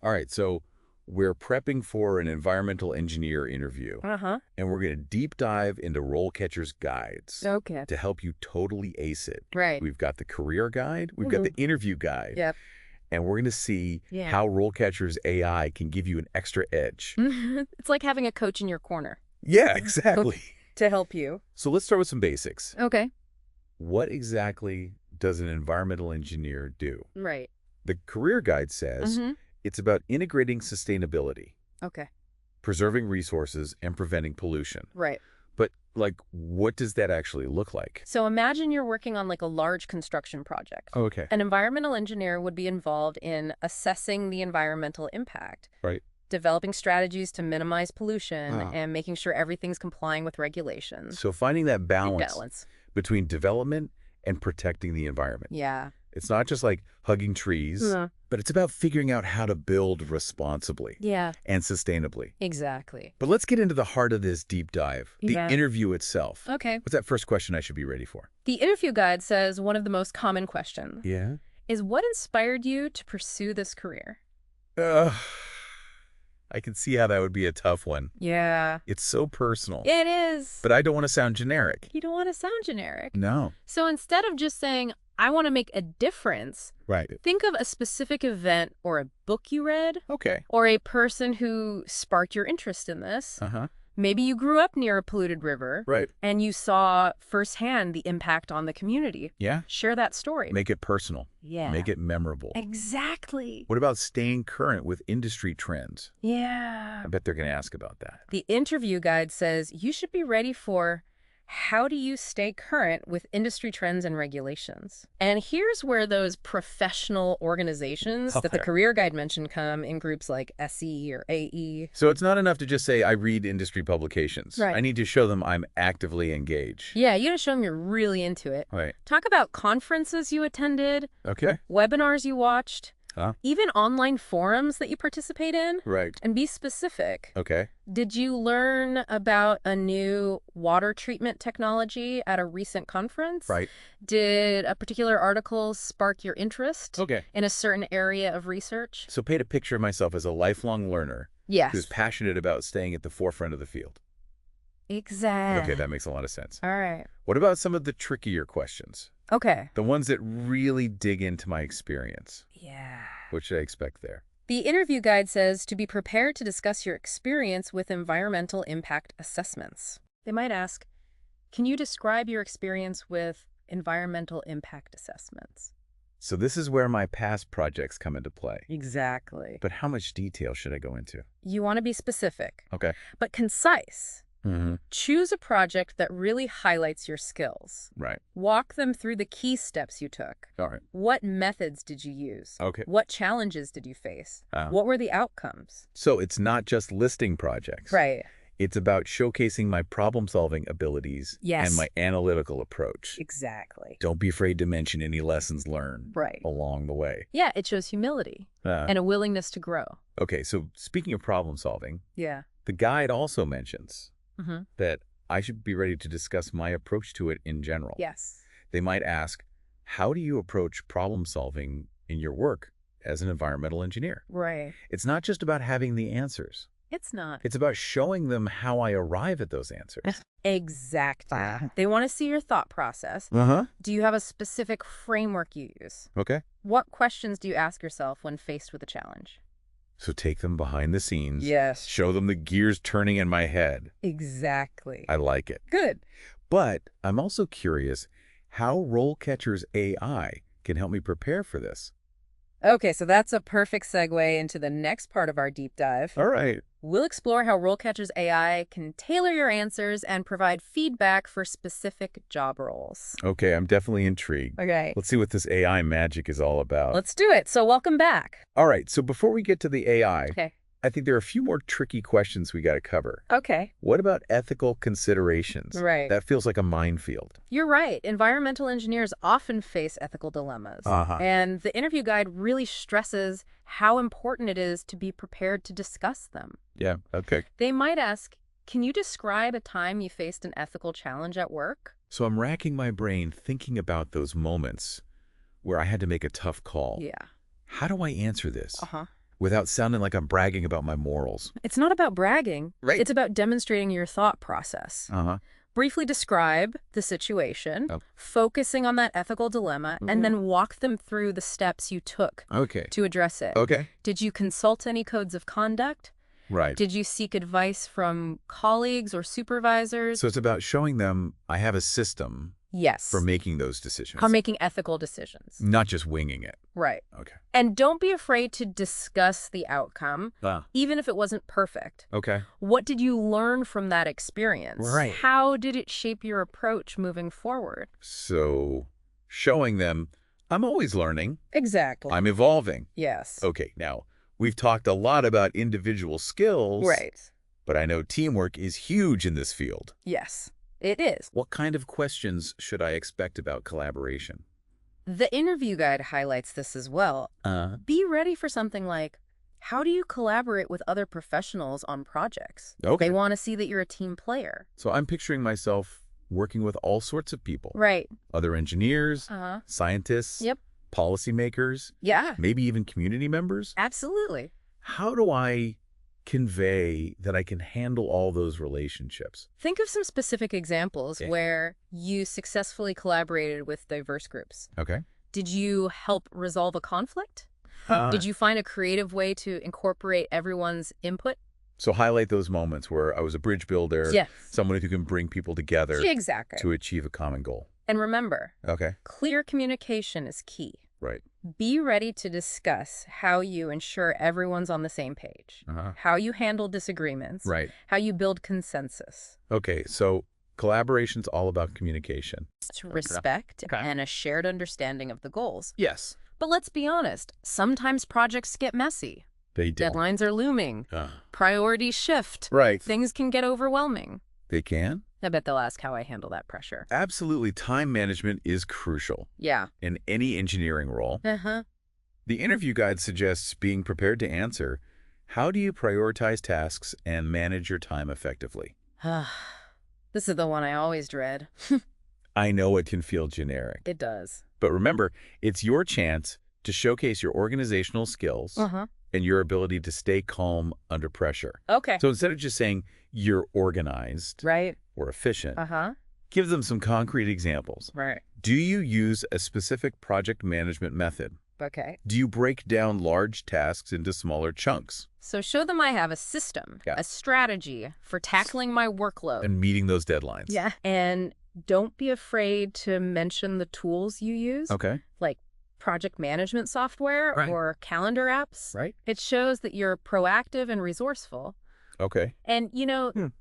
All right, so we're prepping for an environmental engineer interview, Uh-huh. and we're going to deep dive into RoleCatcher's guides Okay. to help you totally ace it. Right. We've got the career guide, we've got the interview guide, Yep. and we're going to see Yeah. how RoleCatcher's AI can give you an extra edge. It's like having a coach in your corner Yeah, exactly. to help you. So let's start with some basics. Okay. What exactly does an environmental engineer do? Right. The career guide says it's about integrating sustainability, Okay. preserving resources, and preventing pollution. Right. But, like, what does that actually look like? So imagine you're working on like a large construction project. Oh, okay. An environmental engineer would be involved in assessing the environmental impact, Right. developing strategies to minimize pollution, and making sure everything's complying with regulations. So finding that balance Balance. between development and protecting the environment. Yeah. It's not just like hugging trees, but it's about figuring out how to build responsibly Yeah. and sustainably. Exactly. But let's get into the heart of this deep dive, the interview itself. Okay. What's that first question I should be ready for? The interview guide says one of the most common questions Yeah? is what inspired you to pursue this career? I can see how that would be a tough one. Yeah. It's so personal. It is. But I don't want to sound generic. You don't want to sound generic. No. So instead of just saying, I want to make a difference, Right. think of a specific event or a book you read Okay. or a person who sparked your interest in this. Uh-huh. Maybe you grew up near a polluted river Right. and you saw firsthand the impact on the community. Yeah. Share that story. Make it personal. Yeah. Make it memorable. Exactly. What about staying current with industry trends? Yeah. I bet they're going to ask about that. The interview guide says you should be ready for how do you stay current with industry trends and regulations. And here's where those professional organizations that the career guide mentioned come in groups like SE or AE. So it's not enough to just say, I read industry publications. Right. I need to show them I'm actively engaged. Yeah, you gotta show them you're really into it. Right. Talk about conferences you attended, Okay. webinars you watched, Huh? even online forums that you participate in. Right. And be specific. Okay. Did you learn about a new water treatment technology at a recent conference? Right. Did a particular article spark your interest Okay. in a certain area of research? So paint a picture of myself as a lifelong learner Yes. who's passionate about staying at the forefront of the field. Exactly. Okay, that makes a lot of sense. All right. What about some of the trickier questions? Okay. The ones that really dig into my experience. Yeah. What should I expect there? The interview guide says to be prepared to discuss your experience with environmental impact assessments. They might ask, can you describe your experience with environmental impact assessments? So this is where my past projects come into play. Exactly. But how much detail should I go into? You want to be specific, Okay. but concise. Mm-hmm. Choose a project that really highlights your skills. Right. Walk them through the key steps you took. All right. What methods did you use? Okay. What challenges did you face? What were the outcomes? So it's not just listing projects. Right. It's about showcasing my problem-solving abilities and my analytical approach. Exactly. Don't be afraid to mention any lessons learned along the way. Yeah, it shows humility and a willingness to grow. Okay, so speaking of problem-solving, Yeah. the guide also mentions that I should be ready to discuss my approach to it in general. Yes. They might ask, how do you approach problem-solving in your work as an environmental engineer? Right. It's not just about having the answers. It's not. It's about showing them how I arrive at those answers. Exactly. They want to see your thought process. Do you have a specific framework you use? Okay. What questions do you ask yourself when faced with a challenge? So take them behind the scenes. Yes. Show them the gears turning in my head. Exactly. I like it. Good. But I'm also curious how RoleCatcher's AI can help me prepare for this. Okay, so that's a perfect segue into the next part of our deep dive. All right. We'll explore how RoleCatcher's AI can tailor your answers and provide feedback for specific job roles. Okay, I'm definitely intrigued. Okay. Let's see what this AI magic is all about. Let's do it. So welcome back. All right, so before we get to the AI, Okay. I think there are a few more tricky questions we got to cover. Okay. What about ethical considerations? Right. That feels like a minefield. You're right. Environmental engineers often face ethical dilemmas. And the interview guide really stresses how important it is to be prepared to discuss them. Yeah, okay. They might ask, can you describe a time you faced an ethical challenge at work? So I'm racking my brain thinking about those moments where I had to make a tough call. Yeah. How do I answer this? without sounding like I'm bragging about my morals. It's not about bragging. Right. It's about demonstrating your thought process. Uh-huh. Briefly describe the situation, Oh. focusing on that ethical dilemma, and then walk them through the steps you took Okay. to address it. Okay. Did you consult any codes of conduct? Right. Did you seek advice from colleagues or supervisors? So it's about showing them I have a system Yes. for making those decisions. Are making ethical decisions. Not just winging it. Right. Okay. And don't be afraid to discuss the outcome, even if it wasn't perfect. Okay. What did you learn from that experience? Right. How did it shape your approach moving forward? So showing them I'm always learning. Exactly. I'm evolving. Yes. Okay. Now, we've talked a lot about individual skills. Right. But I know teamwork is huge in this field. Yes, it is. What kind of questions should I expect about collaboration? The interview guide highlights this as well. Be ready for something like, how do you collaborate with other professionals on projects? Okay. They want to see that you're a team player. So I'm picturing myself working with all sorts of people. Right. Other engineers, scientists, Yep. policymakers, Yeah, maybe even community members. absolutely. How do I convey that I can handle all those relationships? Think of some specific examples Yeah. where you successfully collaborated with diverse groups. Okay. Did you help resolve a conflict? Uh, Did you find a creative way to incorporate everyone's input? So highlight those moments where I was a bridge builder, Yes. someone who can bring people together Exactly. to achieve a common goal. And remember, Okay. clear communication is key. Right. Be ready to discuss how you ensure everyone's on the same page, how you handle disagreements, Right. how you build consensus. Okay. So collaboration's all about communication. It's respect and a shared understanding of the goals. Yes. But let's be honest, sometimes projects get messy. They do. Deadlines are looming. Priorities shift. Right. Things can get overwhelming. They can? I bet they'll ask how I handle that pressure. Absolutely. Time management is crucial Yeah. in any engineering role. Uh-huh. The interview guide suggests being prepared to answer, how do you prioritize tasks and manage your time effectively? This is the one I always dread. I know it can feel generic, It does. but remember, it's your chance to showcase your organizational skills and your ability to stay calm under pressure. Okay. So instead of just saying you're organized Right. or efficient, Uh-huh. give them some concrete examples. Right. Do you use a specific project management method? Okay. Do you break down large tasks into smaller chunks So show them I have a system, Yeah. a strategy for tackling my workload. and meeting those deadlines? Yeah. And don't be afraid to mention the tools you use, Okay. like project management software Right. or calendar apps. Right. It shows that you're proactive and resourceful. Okay. And,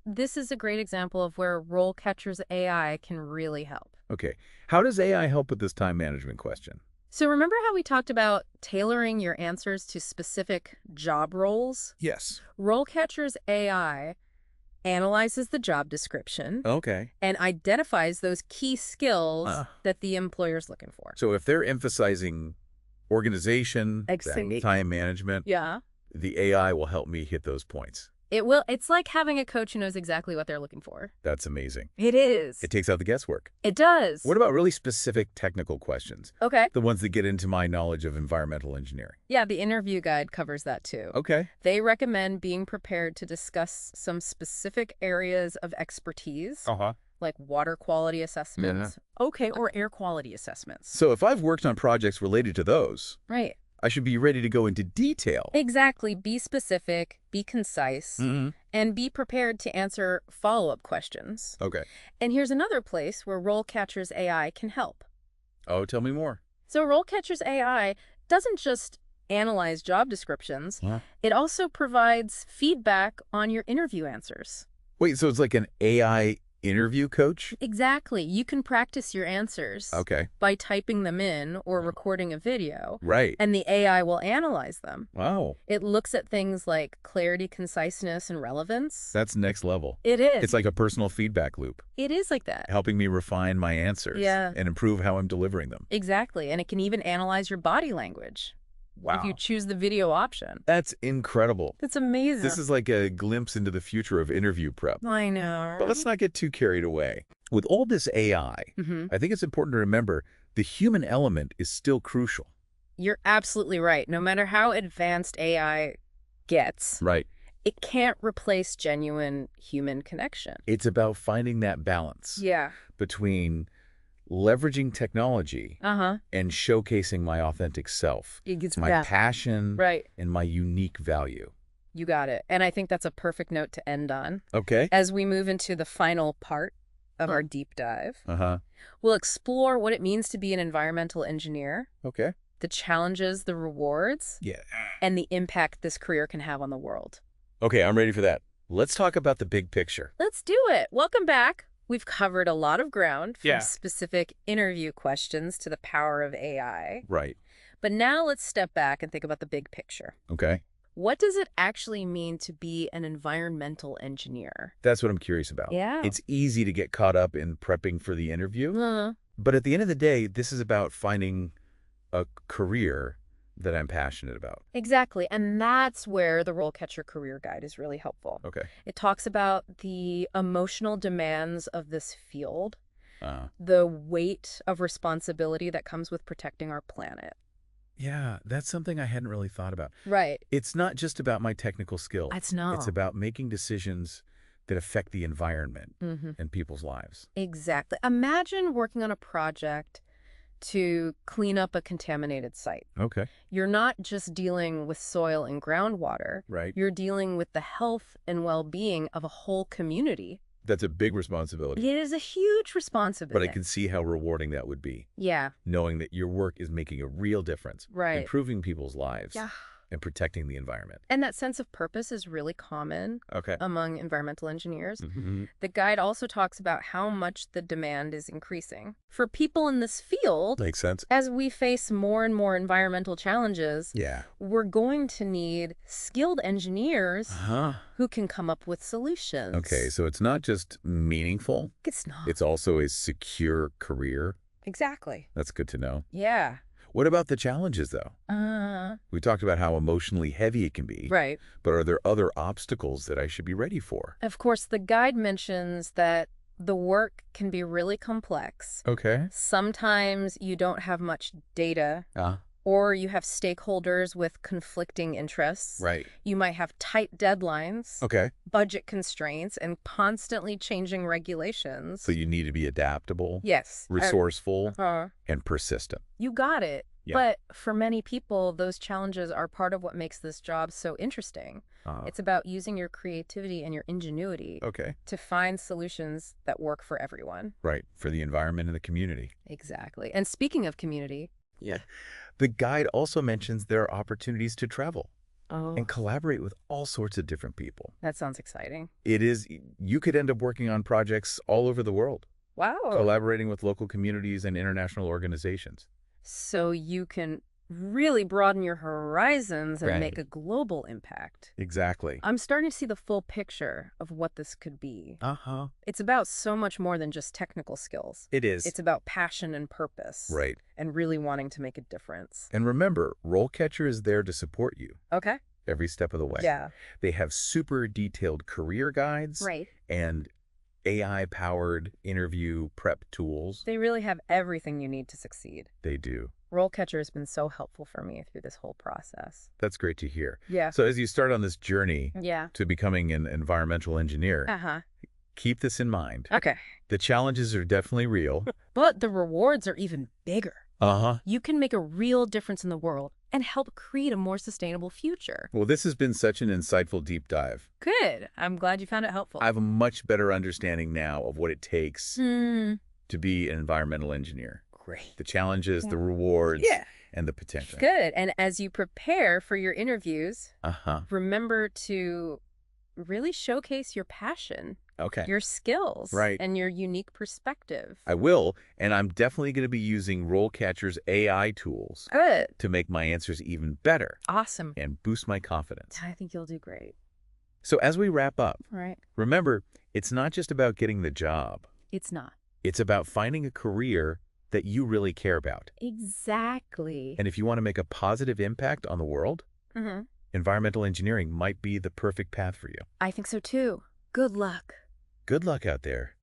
this is a great example of where RoleCatcher's AI can really help. Okay. How does AI help with this time management question? So remember how we talked about tailoring your answers to specific job roles? Yes. RoleCatcher's AI analyzes the job description Okay. and identifies those key skills that the employer's looking for. So if they're emphasizing organization, Exactly. time management, Yeah. the AI will help me hit those points. It will. It's like having a coach who knows exactly what they're looking for. That's amazing. It is. It takes out the guesswork. It does. What about really specific technical questions? Okay. The ones that get into my knowledge of environmental engineering. Yeah, the interview guide covers that too. Okay. They recommend being prepared to discuss some specific areas of expertise, like water quality assessments, or air quality assessments. So if I've worked on projects related to those, Right. I should be ready to go into detail. Exactly. Be specific, be concise, and be prepared to answer follow-up questions. Okay. And here's another place where RoleCatcher's AI can help. Oh, tell me more. So RoleCatcher's AI doesn't just analyze job descriptions, it also provides feedback on your interview answers. Wait, so it's like an AI interview coach? Exactly. You can practice your answers Okay. by typing them in or recording a video, Right. and the AI will analyze them. Wow. It looks at things like clarity, conciseness, and relevance. That's next level. It is. It's like a personal feedback loop, It is like that. helping me refine my answers Yeah. and improve how I'm delivering them. Exactly. And it can even analyze your body language Wow. if you choose the video option. That's incredible. That's amazing. This is like a glimpse into the future of interview prep. I know. But let's not get too carried away. With all this AI, I think it's important to remember the human element is still crucial. You're absolutely right. No matter how advanced AI gets, Right. it can't replace genuine human connection. It's about finding that balance Yeah. between leveraging technology Uh-huh. and showcasing my authentic self, my passion, Right. and my unique value. You got it. And I think that's a perfect note to end on. Okay. As we move into the final part of our deep dive, Uh-huh. we'll explore what it means to be an environmental engineer, Okay. the challenges, the rewards, Yeah. and the impact this career can have on the world. Okay, I'm ready for that. Let's talk about the big picture. Let's do it. Welcome back. We've covered a lot of ground from Yeah. specific interview questions to the power of AI. Right. But now let's step back and think about the big picture. Okay. What does it actually mean to be an environmental engineer? That's what I'm curious about. Yeah. It's easy to get caught up in prepping for the interview, but at the end of the day, this is about finding a career that I'm passionate about. Exactly. And that's where the RoleCatcher Career Guide is really helpful. Okay. It talks about the emotional demands of this field, Uh, the weight of responsibility that comes with protecting our planet. yeah, that's something I hadn't really thought about. Right. It's not just about my technical skill. It's not. It's about making decisions that affect the environment and people's lives. Exactly. Imagine working on a project to clean up a contaminated site. Okay. You're not just dealing with soil and groundwater. Right. You're dealing with the health and well-being of a whole community. That's a big responsibility. It is a huge responsibility. But I can see how rewarding that would be, Yeah. knowing that your work is making a real difference, Right. improving people's lives, Yeah. and protecting the environment. And that sense of purpose is really common Okay. among environmental engineers. Mm-hmm. The guide also talks about how much the demand is increasing. For people in this field, Makes sense. as we face more and more environmental challenges, Yeah. we're going to need skilled engineers who can come up with solutions. Okay, so it's not just meaningful, It's not. it's also a secure career. Exactly. That's good to know. Yeah. What about the challenges, though? We talked about how emotionally heavy it can be. Right. But are there other obstacles that I should be ready for? Of course, the guide mentions that the work can be really complex. Okay. Sometimes you don't have much data, or you have stakeholders with conflicting interests. Right. You might have tight deadlines, Okay. budget constraints, and constantly changing regulations. So you need to be adaptable, Yes. resourceful, and persistent. You got it. Yeah. But for many people, those challenges are part of what makes this job so interesting. It's about using your creativity and your ingenuity Okay. to find solutions that work for everyone. Right. For the environment and the community. Exactly. And speaking of community. Yeah. The guide also mentions there are opportunities to travel Oh, and collaborate with all sorts of different people. that sounds exciting. You could end up working on projects all over the world, Wow. collaborating with local communities and international organizations. So you can really broaden your horizons and Right. make a global impact. Exactly. I'm starting to see the full picture of what this could be. Uh-huh. It's about so much more than just technical skills. It is. It's about passion and purpose. Right. And really wanting to make a difference. And remember, RoleCatcher is there to support you Okay. every step of the way. Yeah. They have super detailed career guides Right. and AI-powered interview prep tools. They really have everything you need to succeed. They do. RoleCatcher has been so helpful for me through this whole process. That's great to hear. Yeah. So as you start on this journey Yeah. to becoming an environmental engineer, Uh-huh. keep this in mind. Okay. The challenges are definitely real. But the rewards are even bigger. Uh-huh. You can make a real difference in the world and help create a more sustainable future. Well, this has been such an insightful deep dive. Good. I'm glad you found it helpful. I have a much better understanding now of what it takes to be an environmental engineer. Great. The challenges, Yeah. the rewards, Yeah. and the potential. Good. And as you prepare for your interviews, Uh-huh. remember to really showcase your passion, Okay. your skills, Right. and your unique perspective. I will, and I'm definitely going to be using RoleCatcher's AI tools Good. to make my answers even better Awesome. and boost my confidence. I think you'll do great. So as we wrap up, All right. remember, it's not just about getting the job. It's not. It's about finding a career that you really care about. Exactly. And if you want to make a positive impact on the world, Mm-hmm. environmental engineering might be the perfect path for you. I think so too. Good luck. Good luck out there.